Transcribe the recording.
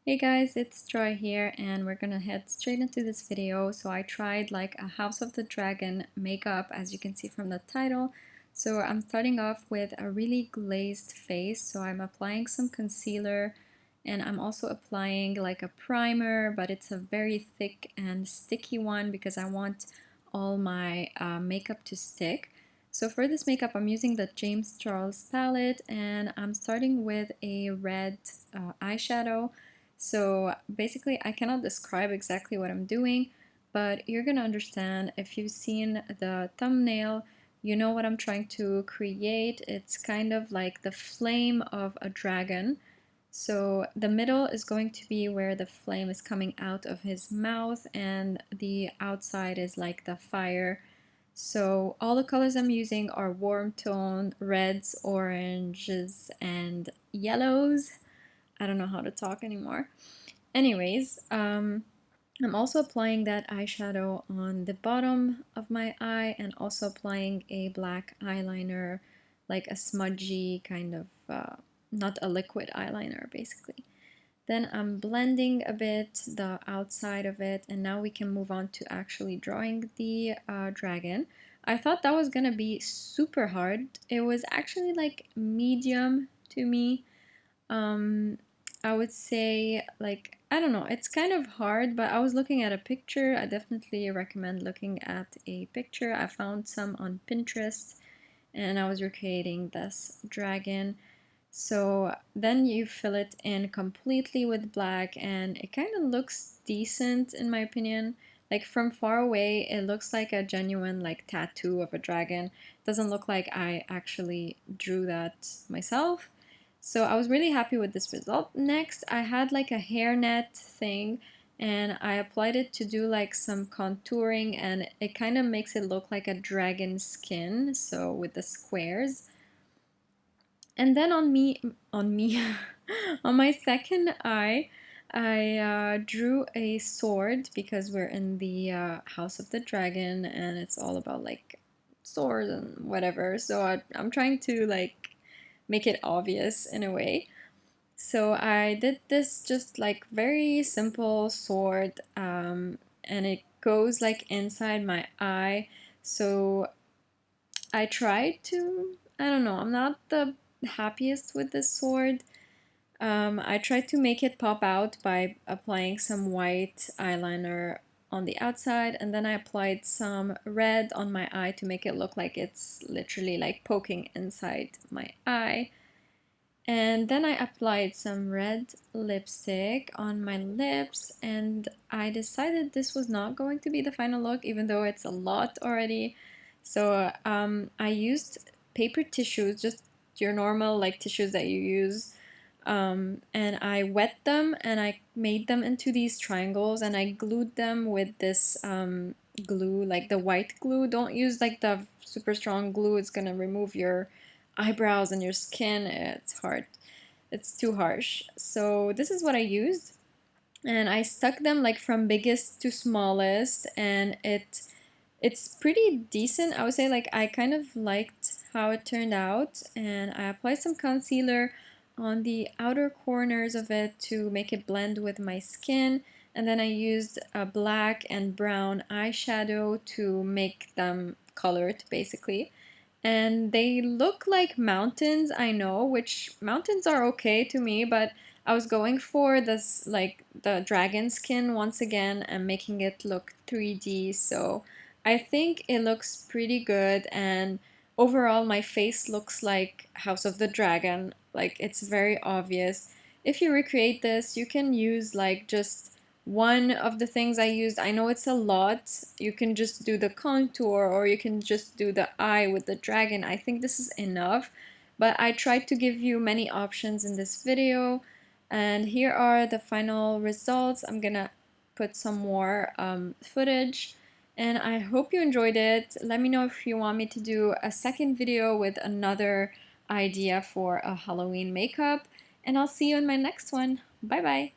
Hey guys, it's Joy here and we're gonna head straight into this video. So I tried like a House of the Dragon makeup, as you can see from the title. So I'm starting off with a really glazed face. So I'm applying some concealer and I'm also applying like a primer, but it's a very thick and sticky one because I want all my makeup to stick. So for this makeup, I'm using the James Charles palette and I'm starting with a red eyeshadow. So basically, I cannot describe exactly what I'm doing, but you're gonna understand if you've seen the thumbnail. You know what I'm trying to create. It's kind of like the flame of a dragon. So the middle is going to be where the flame is coming out of his mouth, and the outside is like the fire. So all the colors I'm using are warm tone, reds, oranges, and yellows. I don't know how to talk anymore. Anyways, I'm also applying that eyeshadow on the bottom of my eye and also applying a black eyeliner, like a smudgy kind of, not a liquid eyeliner basically. Then I'm blending a bit the outside of it, and now we can move on to actually drawing the dragon. I thought that was gonna be super hard. It was actually like medium to me. um, I would say, like, I don't know, it's kind of hard, but I was looking at a picture. I definitely recommend looking at a picture. I found some on Pinterest and I was recreating this dragon. So then you fill it in completely with black and it kind of looks decent in my opinion. Like from far away, it looks like a genuine like tattoo of a dragon. It doesn't look like I actually drew that myself. So I was really happy with this result. Next, I had like a hairnet thing and I applied it to do like some contouring, and it kind of makes it look like a dragon skin, so with the squares. And then on me, on my second eye, I drew a sword because we're in the House of the Dragon and it's all about like swords and whatever. So I'm trying to like make it obvious in a way. So I did this just like very simple sword, and it goes like inside my eye. So I tried to, I don't know, I'm not the happiest with this sword. I tried to make it pop out by applying some white eyeliner on the outside, and then I applied some red on my eye to make it look like it's literally like poking inside my eye. And then I applied some red lipstick on my lips, and I decided this was not going to be the final look, even though it's a lot already. So I used paper tissues, just your normal like tissues that you use, and I wet them and I made them into these triangles and I glued them with this glue, like the white glue. Don't use like the super strong glue, it's gonna remove your eyebrows and your skin. It's hard, it's too harsh. So this is what I used, and I stuck them like from biggest to smallest, and it's pretty decent. I would say like I kind of liked how it turned out, and I applied some concealer on the outer corners of it to make it blend with my skin, and then I used a black and brown eyeshadow to make them colored basically. And they look like mountains, I know, which mountains are okay to me, but I was going for this like the dragon skin once again and making it look 3D. So I think it looks pretty good, and overall my face looks like House of the Dragon. Like it's very obvious. If you recreate this, you can use like just one of the things I used. I know it's a lot. You can just do the contour or you can just do the eye with the dragon. I think this is enough, but I tried to give you many options in this video, and here are the final results. I'm gonna put some more footage, and I hope you enjoyed it. Let me know if you want me to do a second video with another idea for a Halloween makeup, and I'll see you in my next one. Bye bye.